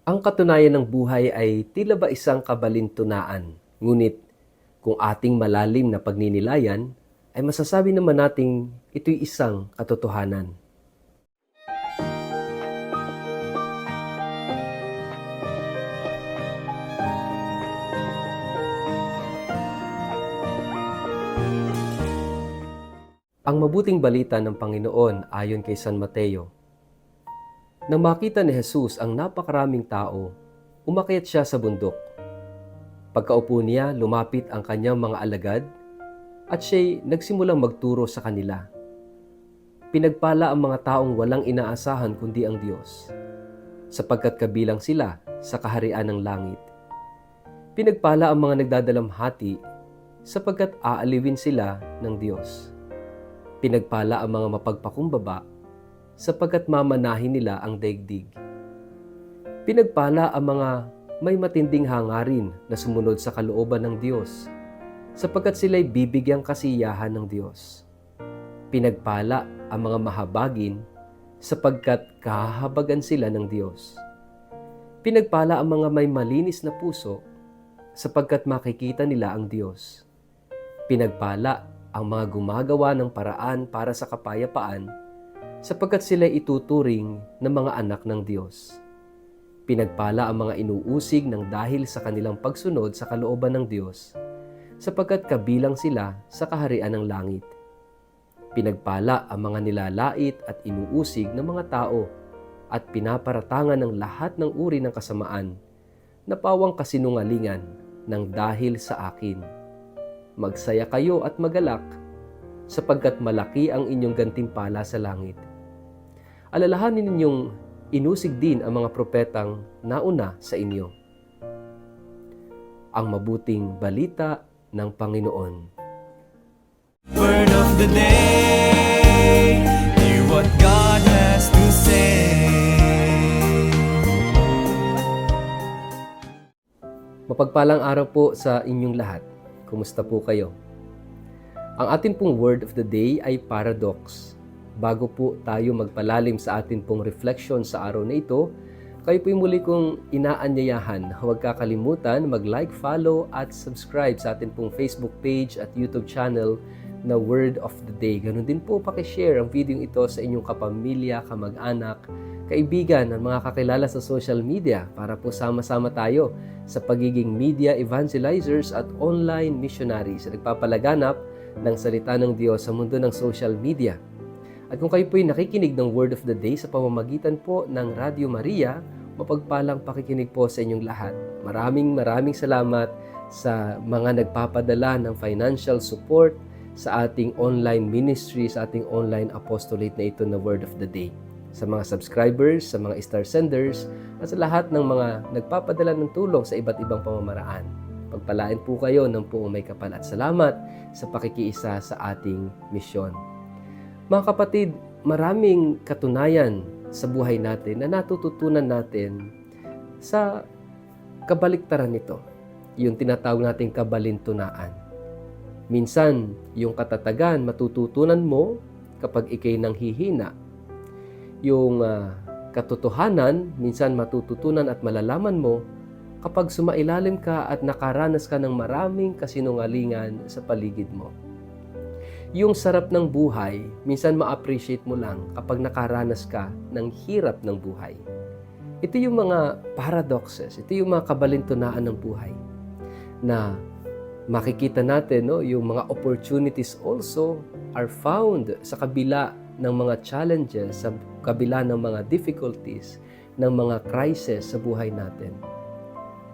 Ang katunayan ng buhay ay tila ba isang kabalintunaan. Ngunit kung ating malalim na pagninilayan, ay masasabi naman nating ito'y isang katotohanan. Ang mabuting balita ng Panginoon ayon kay San Mateo. Nang makita ni Jesus ang napakaraming tao, umakyat siya sa bundok. Pagkaupo niya, lumapit ang kanyang mga alagad at siya'y nagsimulang magturo sa kanila. Pinagpala ang mga taong walang inaasahan kundi ang Diyos, sapagkat kabilang sila sa kaharian ng langit. Pinagpala ang mga nagdadalamhati, sapagkat aaliwin sila ng Diyos. Pinagpala ang mga mapagpakumbaba, sapagkat mamanahin nila ang daigdig. Pinagpala ang mga may matinding hangarin na sumunod sa kalooban ng Diyos, sapagkat sila'y bibigyang kasiyahan ng Diyos. Pinagpala ang mga mahabagin, sapagkat kahahabagan sila ng Diyos. Pinagpala ang mga may malinis na puso, sapagkat makikita nila ang Diyos. Pinagpala ang mga gumagawa ng paraan para sa kapayapaan, sapagkat sila ituturing na mga anak ng Diyos. Pinagpala ang mga inuusig ng dahil sa kanilang pagsunod sa kalooban ng Diyos, sapagkat kabilang sila sa kaharian ng langit. Pinagpala ang mga nilalait at inuusig ng mga tao at pinaparatangan ng lahat ng uri ng kasamaan na pawang kasinungalingan ng dahil sa akin. Magsaya kayo at magalak, sapagkat malaki ang inyong gantimpala sa langit. Alalahanin ninyong inusig din ang mga propetang nauna sa inyo. Ang mabuting balita ng Panginoon. Word of the day, hear what God has to say. Mapagpalang araw po sa inyong lahat. Kumusta po kayo? Ang ating pong word of the day ay paradox. Bago po tayo magpalalim sa ating pong reflection sa araw na ito, kayo po'y muli kong inaanyayahan. Huwag kakalimutan mag-like, follow at subscribe sa ating pong Facebook page at YouTube channel na Word of the Day. Ganun din po pakishare ang video ito sa inyong kapamilya, kamag-anak, kaibigan at mga kakilala sa social media para po sama-sama tayo sa pagiging media evangelizers at online missionaries na nagpapalaganap ng salita ng Diyos sa mundo ng social media. At kung kayo po'y nakikinig ng Word of the Day sa pamamagitan po ng Radio Maria, mapagpalang pakikinig po sa inyong lahat. Maraming salamat sa mga nagpapadala ng financial support sa ating online ministry, sa ating online apostolate na ito na Word of the Day. Sa mga subscribers, sa mga star senders, at sa lahat ng mga nagpapadala ng tulong sa iba't ibang pamamaraan. Pagpalain po kayo ng buong may kapal at salamat sa pakikiisa sa ating misyon. Mga kapatid, maraming katunayan sa buhay natin na natututunan natin sa kabaliktaran nito, yung tinatawag nating kabalintunaan. Minsan, yung katatagan matututunan mo kapag ikay nanghihina. Yung katotohanan, minsan matututunan at malalaman mo kapag sumailalim ka at nakaranas ka ng maraming kasinungalingan sa paligid mo. Yung sarap ng buhay, minsan ma-appreciate mo lang kapag nakaranas ka ng hirap ng buhay. Ito yung mga paradoxes, ito yung mga kabalintunaan ng buhay na makikita natin, no, yung mga opportunities also are found sa kabila ng mga challenges, sa kabila ng mga difficulties, ng mga crisis sa buhay natin.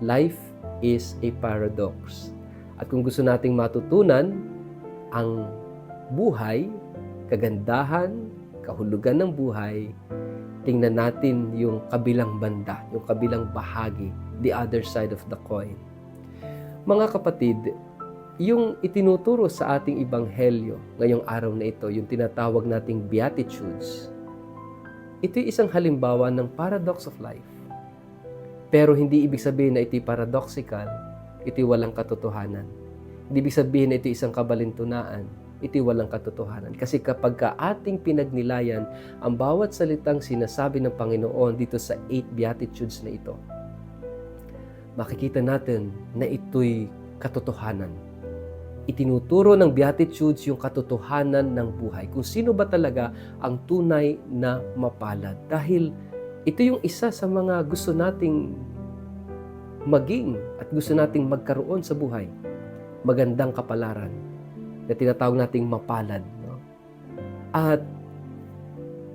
Life is a paradox. At kung gusto nating matutunan ang buhay, kagandahan, kahulugan ng buhay, tingnan natin yung kabilang banda, yung kabilang bahagi, the other side of the coin. Mga kapatid, yung itinuturo sa ating ebanghelyo ngayong araw na ito, yung tinatawag nating Beatitudes, ito'y isang halimbawa ng paradox of life. Pero hindi ibig sabihin na ito'y paradoxical, ito'y walang katotohanan. Hindi ibig sabihin na ito'y isang kabalintunaan. ito'y walang katotohanan. Kasi kapag ka ating pinagnilayan ang bawat salitang sinasabi ng Panginoon dito sa 8 Beatitudes na ito, makikita natin na ito'y katotohanan. Itinuturo ng Beatitudes yung katotohanan ng buhay. Kung sino ba talaga ang tunay na mapalad. Dahil ito yung isa sa mga gusto nating maging at gusto nating magkaroon sa buhay. Magandang kapalaran na tinatawag nating mapalad. No? At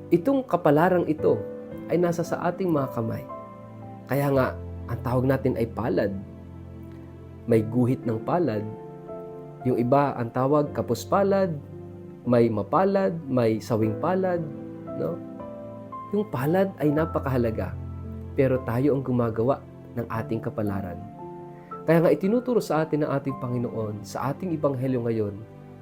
itong kapalarang ito ay nasa sa ating mga kamay. Kaya nga, ang tawag natin ay palad. May guhit ng palad. Yung iba, ang tawag kapos palad, may mapalad, may sawing palad. No? Yung palad ay napakahalaga, pero tayo ang gumagawa ng ating kapalaran. Kaya nga itinuturo sa atin ng ating Panginoon, sa ating Ebanghelyo ngayon,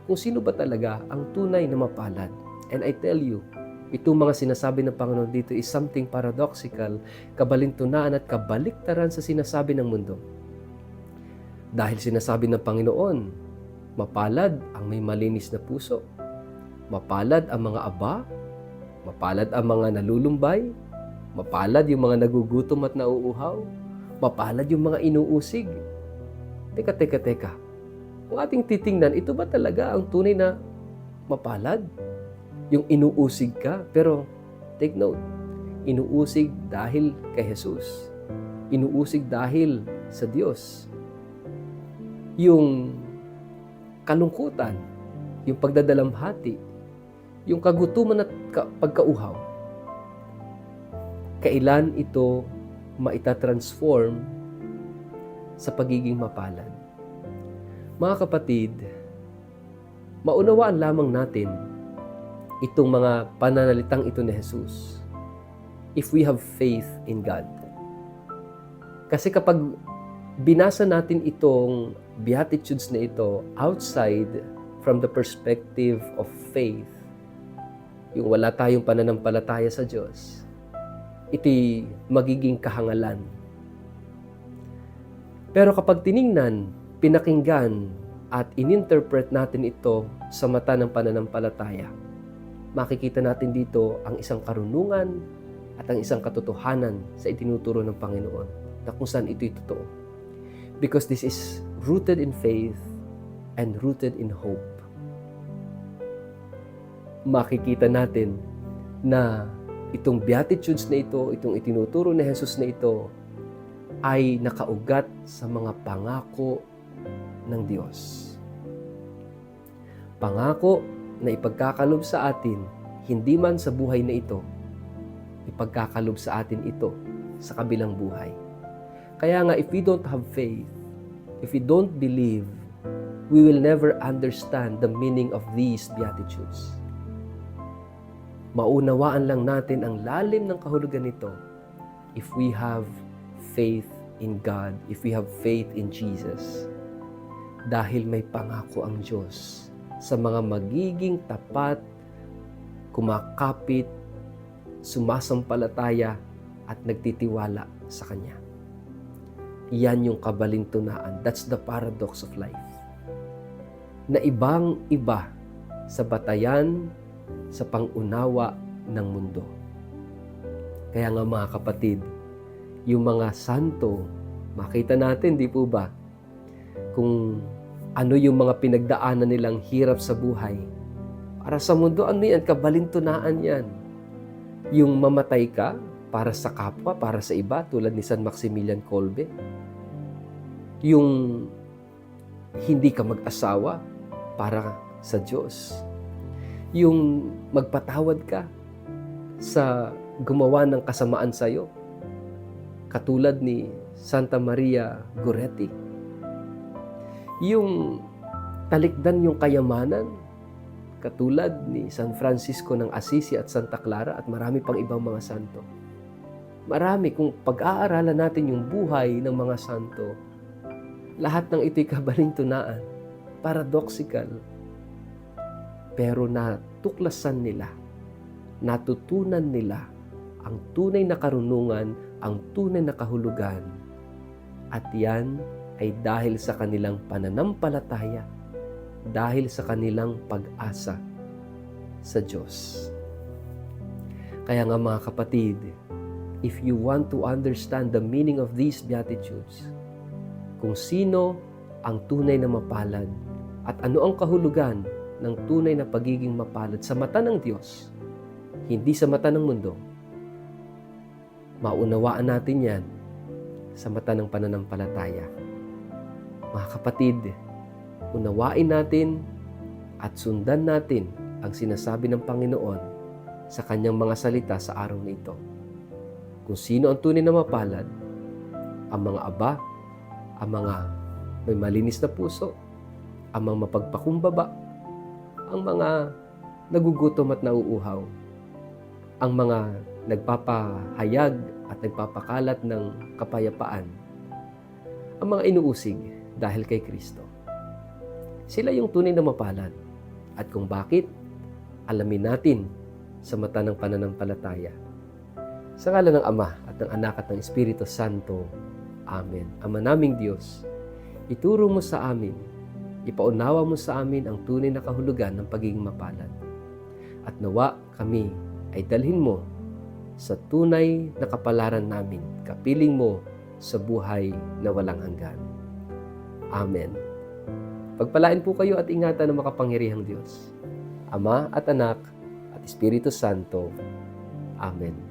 kung sino ba talaga ang tunay na mapalad. And I tell you, itong mga sinasabi ng Panginoon dito is something paradoxical, kabalintunaan at kabaliktaran sa sinasabi ng mundo. Dahil sinasabi ng Panginoon, mapalad ang may malinis na puso, mapalad ang mga aba, mapalad ang mga nalulumbay, mapalad yung mga nagugutom at nauuhaw, mapalad yung mga inuusig. Teka. Kung ating titingnan, ito ba talaga ang tunay na mapalad? Yung inuusig ka, pero take note, inuusig dahil kay Jesus. Inuusig dahil sa Diyos. Yung kalungkutan, yung pagdadalamhati, yung kagutuman at pagkauhaw, kailan ito maitatransform sa pagiging mapalad? Mga kapatid, maunawaan lamang natin itong mga pananalitang ito ni Jesus if we have faith in God. Kasi kapag binasa natin itong Beatitudes na ito outside from the perspective of faith, yung wala tayong pananampalataya sa Diyos, ito'y magiging kahangalan. Pero kapag tiningnan, pinakinggan at ininterpret natin ito sa mata ng pananampalataya, makikita natin dito ang isang karunungan at ang isang katotohanan sa itinuturo ng Panginoon na kung saan ito'y totoo. Because this is rooted in faith and rooted in hope. Makikita natin na itong Beatitudes na ito, itong itinuturo ni Jesus na ito, ay nakaugat sa mga pangako ng Diyos. Pangako na ipagkakalob sa atin, hindi man sa buhay na ito, ipagkakalob sa atin ito sa kabilang buhay. Kaya nga, if we don't have faith, if we don't believe, we will never understand the meaning of these Beatitudes. Maunawaan lang natin ang lalim ng kahulugan nito if we have faith in God, if we have faith in Jesus. Dahil may pangako ang Diyos sa mga magiging tapat, kumakapit, sumasampalataya at nagtitiwala sa Kanya. Iyan yung kabalintunaan. That's the paradox of life. Na ibang-iba sa batayan, sa pangunawa ng mundo. Kaya nga mga kapatid, yung mga santo, makita natin, di po ba, kung ano yung mga pinagdaanan nilang hirap sa buhay. Para sa mundo, ano yan? Kabalintunaan yan. Yung mamatay ka para sa kapwa, para sa iba, tulad ni San Maximilian Kolbe. Yung hindi ka mag-asawa para sa Diyos. Yung magpatawad ka sa gumawa ng kasamaan sa'yo. Katulad ni Santa Maria Goretti. Yung talikdan yung kayamanan, katulad ni San Francisco ng Assisi at Santa Clara at marami pang ibang mga santo. Marami, kung pag-aaralan natin yung buhay ng mga santo, lahat ng ito'y kabalintunaan, paradoxical, pero natuklasan nila, natutunan nila ang tunay na karunungan, ang tunay na kahulugan, at yan ay dahil sa kanilang pananampalataya dahil sa kanilang pag-asa sa Diyos. Kaya nga mga kapatid, if you want to understand the meaning of these Beatitudes, kung sino ang tunay na mapalad at ano ang kahulugan ng tunay na pagiging mapalad sa mata ng Diyos, hindi sa mata ng mundo, maunawaan natin yan sa mata ng pananampalataya. Mga kapatid, unawain natin at sundan natin ang sinasabi ng Panginoon sa kanyang mga salita sa araw na ito. Kung sino ang tunay na mapalad, ang mga aba, ang mga may malinis na puso, ang mga mapagpakumbaba, ang mga nagugutom at nauuhaw, ang mga nagpapahayag at nagpapakalat ng kapayapaan, ang mga inuusig dahil kay Kristo. Sila yung tunay na mapalad. At kung bakit, alamin natin sa mata ng pananampalataya. Sa ngalan ng Ama at ng Anak at ng Espiritu Santo. Amen. Ama naming Diyos, ituro mo sa amin, ipaunawa mo sa amin ang tunay na kahulugan ng pagiging mapalad. At nawa kami ay dalhin mo sa tunay na kapalaran namin, kapiling mo sa buhay na walang hanggan. Amen. Pagpalain po kayo at ingatan ng makapangyarihang Diyos, Ama at Anak at Espiritu Santo. Amen.